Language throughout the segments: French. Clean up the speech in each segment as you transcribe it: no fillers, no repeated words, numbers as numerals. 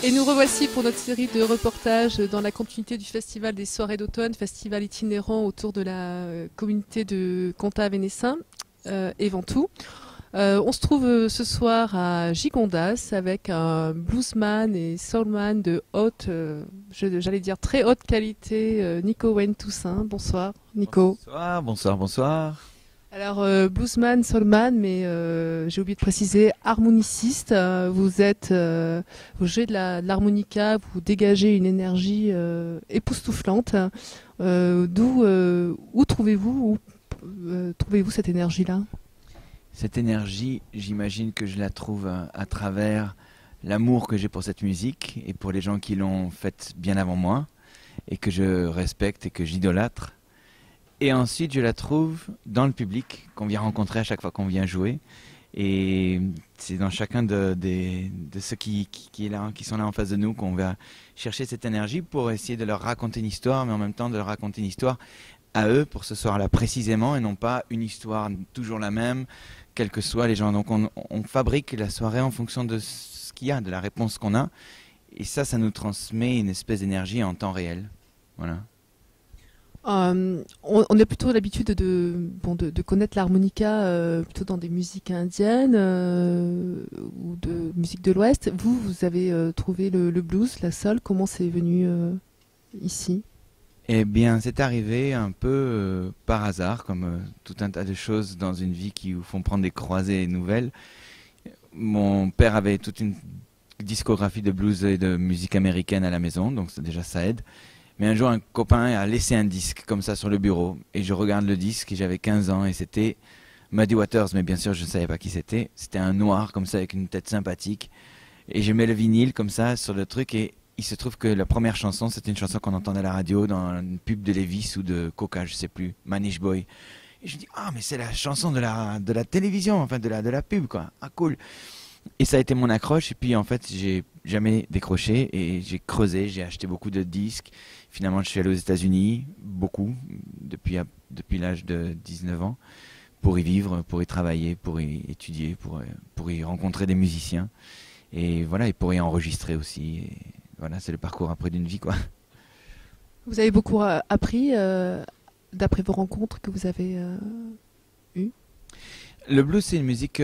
Et nous revoici pour notre série de reportages dans la continuité du Festival des Soirées d'Automne, festival itinérant autour de la communauté de Contat-Vénessin et Ventoux. On se trouve ce soir à Gigondas avec un bluesman et soulman de haute, j'allais dire très haute qualité, Nico Wayne Toussaint. Bonsoir Nico. Bonsoir, bonsoir, bonsoir. Alors bluesman, soulman, mais j'ai oublié de préciser harmoniciste. Vous êtes, vous jouez de l'harmonica, vous dégagez une énergie époustouflante. Où trouvez-vous cette énergie-là? Cette énergie, j'imagine que je la trouve à travers l'amour que j'ai pour cette musique et pour les gens qui l'ont faite bien avant moi et que je respecte et que j'idolâtre. Et ensuite, je la trouve dans le public qu'on vient rencontrer à chaque fois qu'on vient jouer. Et c'est dans chacun de ceux qui sont là en face de nous qu'on va chercher cette énergie pour essayer de leur raconter une histoire, mais en même temps de leur raconter une histoire à eux pour ce soir-là précisément et non pas une histoire toujours la même, quels que soient les gens. Donc on fabrique la soirée en fonction de ce qu'il y a, de la réponse qu'on a. Et ça nous transmet une espèce d'énergie en temps réel. Voilà. On a plutôt l'habitude de connaître l'harmonica plutôt dans des musiques indiennes ou de musique de l'Ouest. Vous avez trouvé le blues, la soul. Comment c'est venu ici? Eh bien, c'est arrivé un peu par hasard, comme tout un tas de choses dans une vie qui vous font prendre des croisées nouvelles. Mon père avait toute une discographie de blues et de musique américaine à la maison, donc déjà ça aide. Mais un jour, un copain a laissé un disque comme ça sur le bureau. Et je regarde le disque et j'avais 15 ans et c'était Muddy Waters, mais bien sûr je ne savais pas qui c'était. C'était un noir comme ça avec une tête sympathique. Et je mets le vinyle comme ça sur le truc et il se trouve que la première chanson, c'était une chanson qu'on entendait à la radio dans une pub de Levi's ou de Coca, je sais plus, Manish Boy. Et je dis, ah mais c'est la chanson de la télévision, enfin de la pub quoi. Ah cool. Et ça a été mon accroche et puis en fait j'ai jamais décroché et j'ai creusé, j'ai acheté beaucoup de disques. Finalement je suis allé aux États-Unis, beaucoup, depuis l'âge de 19 ans, pour y vivre, pour y travailler, pour y étudier, pour y rencontrer des musiciens. Et voilà, et pour y enregistrer aussi. Et voilà, c'est le parcours après d'une vie quoi. Vous avez beaucoup appris d'après vos rencontres que vous avez eues? Le blues, c'est une musique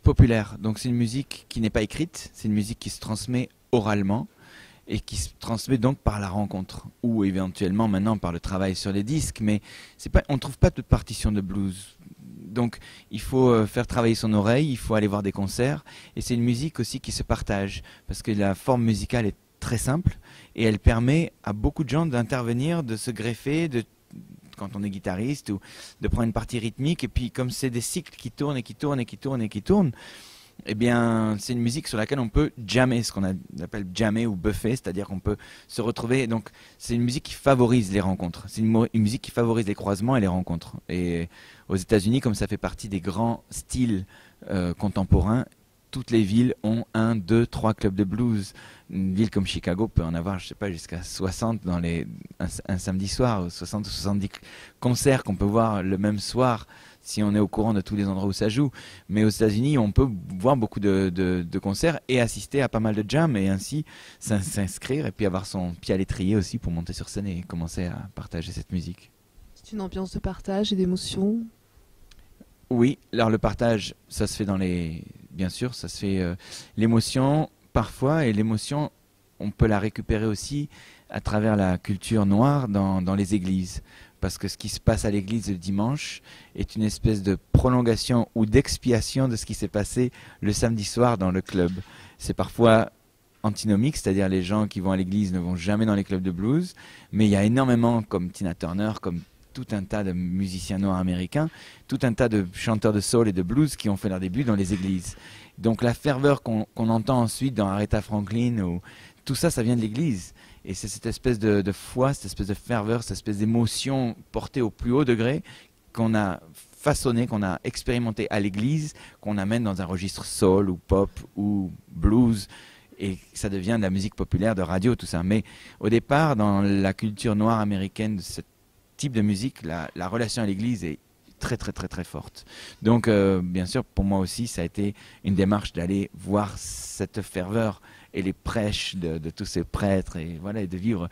populaire. Donc, c'est une musique qui n'est pas écrite. C'est une musique qui se transmet oralement et qui se transmet donc par la rencontre ou éventuellement maintenant par le travail sur les disques. Mais on ne trouve pas de partition de blues. Donc, il faut faire travailler son oreille, il faut aller voir des concerts. Et c'est une musique aussi qui se partage parce que la forme musicale est très simple et elle permet à beaucoup de gens d'intervenir, de se greffer, quand on est guitariste ou de prendre une partie rythmique et puis comme c'est des cycles qui tournent et qui tournent et qui tournent et qui tournent, eh bien c'est une musique sur laquelle on peut jammer, ce qu'on appelle jammer ou buffer, c'est-à-dire qu'on peut se retrouver. Donc c'est une musique qui favorise les rencontres, c'est une musique qui favorise les croisements et les rencontres. Et aux États-Unis, comme ça fait partie des grands styles contemporains, toutes les villes ont 1, 2, 3 clubs de blues. Une ville comme Chicago peut en avoir, je sais pas, jusqu'à 60 un samedi soir, ou 60 ou 70 concerts qu'on peut voir le même soir si on est au courant de tous les endroits où ça joue. Mais aux États-Unis, on peut voir beaucoup de concerts et assister à pas mal de jams et ainsi s'inscrire et puis avoir son pied à l'étrier aussi pour monter sur scène et commencer à partager cette musique. C'est une ambiance de partage et d'émotion. Oui, alors le partage, ça se fait bien sûr, ça se fait l'émotion parfois, et l'émotion, on peut la récupérer aussi à travers la culture noire dans les églises. Parce que ce qui se passe à l'église le dimanche est une espèce de prolongation ou d'expiation de ce qui s'est passé le samedi soir dans le club. C'est parfois antinomique, c'est-à-dire les gens qui vont à l'église ne vont jamais dans les clubs de blues, mais il y a énormément, comme Tina Turner, comme tout un tas de musiciens noirs américains, tout un tas de chanteurs de soul et de blues qui ont fait leur début dans les églises. Donc la ferveur qu'on entend ensuite dans Aretha Franklin, tout ça, ça vient de l'église. Et c'est cette espèce de foi, cette espèce de ferveur, cette espèce d'émotion portée au plus haut degré qu'on a façonné, qu'on a expérimenté à l'église, qu'on amène dans un registre soul ou pop ou blues. Et ça devient de la musique populaire, de radio, tout ça. Mais au départ, dans la culture noire américaine de ce type de musique, la relation à l'église est très très très très forte. Donc bien sûr pour moi aussi ça a été une démarche d'aller voir cette ferveur et les prêches de tous ces prêtres et voilà et de vivre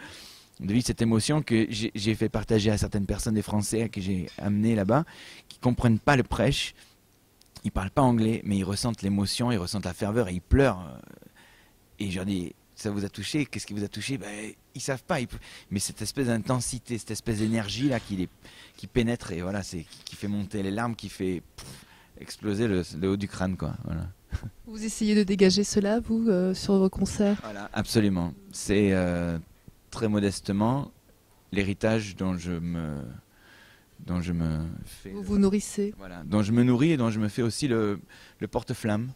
cette émotion que j'ai fait partager à certaines personnes, des Français que j'ai amenés là-bas, qui comprennent pas le prêche, ils parlent pas anglais, mais ils ressentent l'émotion, ils ressentent la ferveur et ils pleurent. Et je leur dis, ça vous a touché? Qu'est-ce qui vous a touché? Ben, ils savent pas. Mais cette espèce d'intensité, cette espèce d'énergie là qui pénètre et voilà, qui fait monter les larmes, qui fait exploser le haut du crâne, quoi. Voilà. Vous essayez de dégager cela, vous, sur vos concerts? Voilà, absolument. C'est très modestement l'héritage dont je me fais. Vous vous nourrissez? Voilà, dont je me nourris et dont je me fais aussi le porte-flamme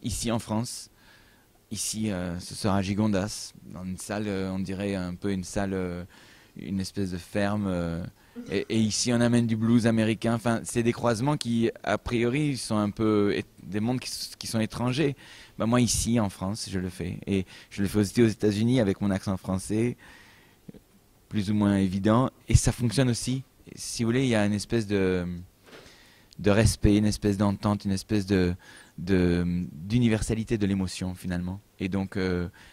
ici en France. Ici, ce sera à Gigondas, dans une salle, on dirait un peu une salle, une espèce de ferme. Et ici, on amène du blues américain. Enfin, c'est des croisements qui, a priori, sont un peu des mondes qui sont étrangers. Ben, moi, ici, en France, je le fais. Et je le fais aussi aux États-Unis avec mon accent français, plus ou moins évident. Et ça fonctionne aussi. Si vous voulez, il y a une espèce de respect, une espèce d'entente, une espèce d'universalité de l'émotion finalement. Et donc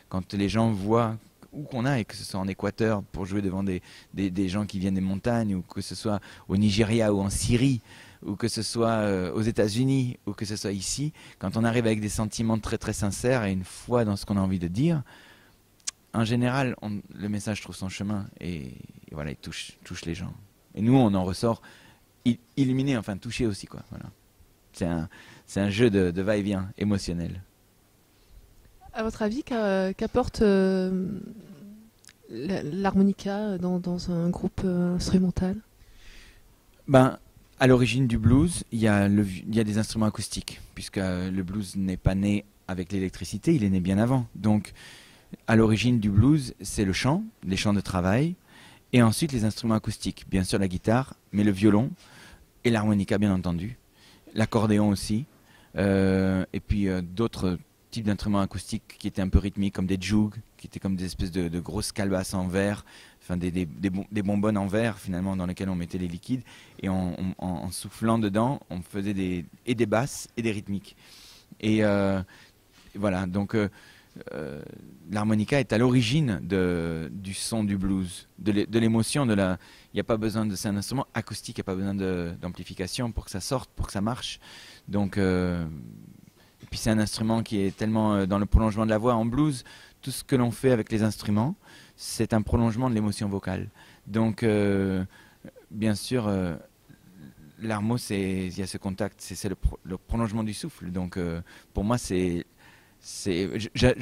quand les gens voient où qu'on aille, que ce soit en Équateur pour jouer devant des gens qui viennent des montagnes, ou que ce soit au Nigeria ou en Syrie, ou que ce soit aux États-Unis, ou que ce soit ici, quand on arrive avec des sentiments très très sincères et une foi dans ce qu'on a envie de dire, en général, le message trouve son chemin et voilà, il touche les gens. Et nous, on en ressort illuminé, enfin touché aussi, quoi. Voilà. C'est un jeu de va-et-vient émotionnel. À votre avis, qu'apporte l'harmonica dans un groupe instrumental? Ben, à l'origine du blues, il y a des instruments acoustiques, puisque le blues n'est pas né avec l'électricité, il est né bien avant. Donc, à l'origine du blues, c'est le chant, les chants de travail, et ensuite les instruments acoustiques. Bien sûr la guitare, mais le violon et l'harmonica, bien entendu. L'accordéon aussi. Et puis d'autres types d'instruments acoustiques qui étaient un peu rythmiques, comme des jugs, qui étaient comme des espèces de grosses calebasses en verre, enfin des bonbonnes en verre finalement dans lesquelles on mettait les liquides, et en soufflant dedans, on faisait des basses et des rythmiques. Et voilà, donc l'harmonica est à l'origine du son du blues, de l'émotion, il n'y a pas besoin c'est un instrument acoustique, il n'y a pas besoin d'amplification pour que ça sorte, pour que ça marche. Donc, et puis c'est un instrument qui est tellement dans le prolongement de la voix. En blues, tout ce que l'on fait avec les instruments, c'est un prolongement de l'émotion vocale. Donc, bien sûr, l'harmo, il y a ce contact, c'est le prolongement du souffle. Donc, pour moi, je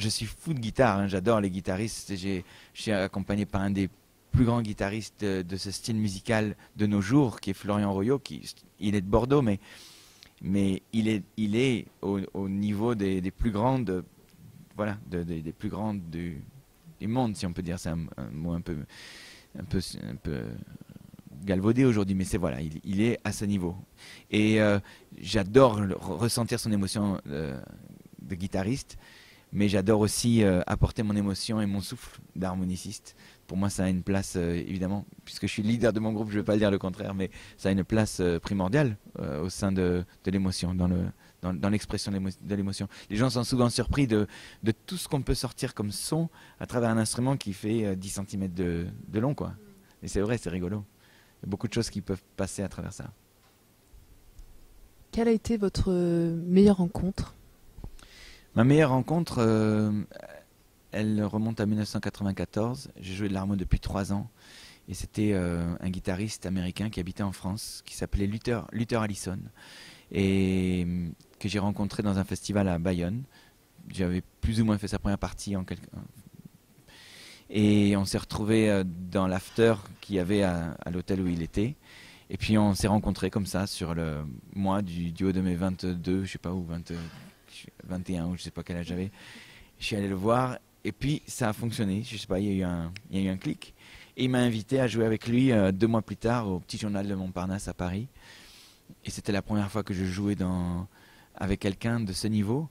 suis fou de guitare, hein, j'adore les guitaristes. Je suis accompagné par un des plus grands guitaristes de ce style musical de nos jours, qui est Florian Royot. Il est de Bordeaux, mais il est au niveau des plus grandes, voilà, des plus grandes du monde, si on peut dire. C'est un mot un peu galvaudé aujourd'hui, mais voilà, il est à ce niveau. Et j'adore ressentir son émotion de guitariste, mais j'adore aussi apporter mon émotion et mon souffle d'harmoniciste. Pour moi, ça a une place, évidemment, puisque je suis le leader de mon groupe, je ne vais pas le dire le contraire, mais ça a une place primordiale au sein de l'émotion, dans l'expression de l'émotion. Les gens sont souvent surpris de tout ce qu'on peut sortir comme son à travers un instrument qui fait 10 cm de long, quoi. Et c'est vrai, c'est rigolo. Il y a beaucoup de choses qui peuvent passer à travers ça. Quelle a été votre meilleure rencontre? Ma meilleure rencontre, elle remonte à 1994. J'ai joué de l'harmonie depuis 3 ans. Et c'était un guitariste américain qui habitait en France, qui s'appelait Luther Allison, et que j'ai rencontré dans un festival à Bayonne. J'avais plus ou moins fait sa première partie et on s'est retrouvé dans l'after qu'il y avait à l'hôtel où il était. Et puis on s'est rencontrés comme ça sur le mois du haut de mes 22, je sais pas où, 21 ou je sais pas quel âge j'avais. Je suis allé le voir et puis ça a fonctionné. Je sais pas, il y a eu un clic. Et il m'a invité à jouer avec lui 2 mois plus tard au Petit Journal de Montparnasse à Paris. Et c'était la première fois que je jouais avec quelqu'un de ce niveau,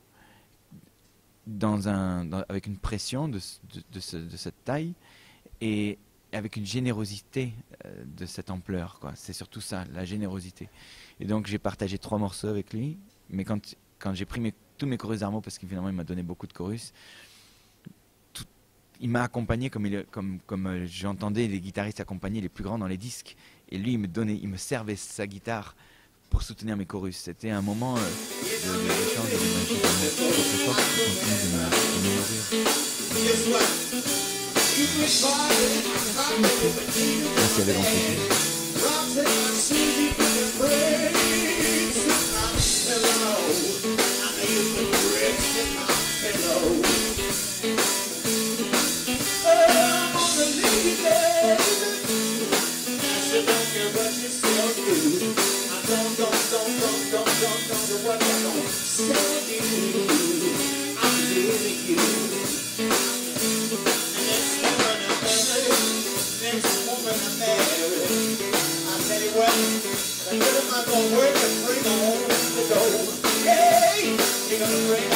avec une pression de cette taille. Et et avec une générosité de cette ampleur, quoi. C'est surtout ça, la générosité. Et donc j'ai partagé 3 morceaux avec lui, mais quand j'ai pris tous mes chorus d'harmo, parce qu'évidemment il m'a donné beaucoup de chorus, il m'a accompagné comme j'entendais les guitaristes accompagner les plus grands dans les disques. Et lui, il me servait sa guitare pour soutenir mes chorus. C'était un moment d'échange et de magie très fort qui continue de me nourrir. Merci avec grand I'm gonna work and bring home the dough. Hey, you're gonna bring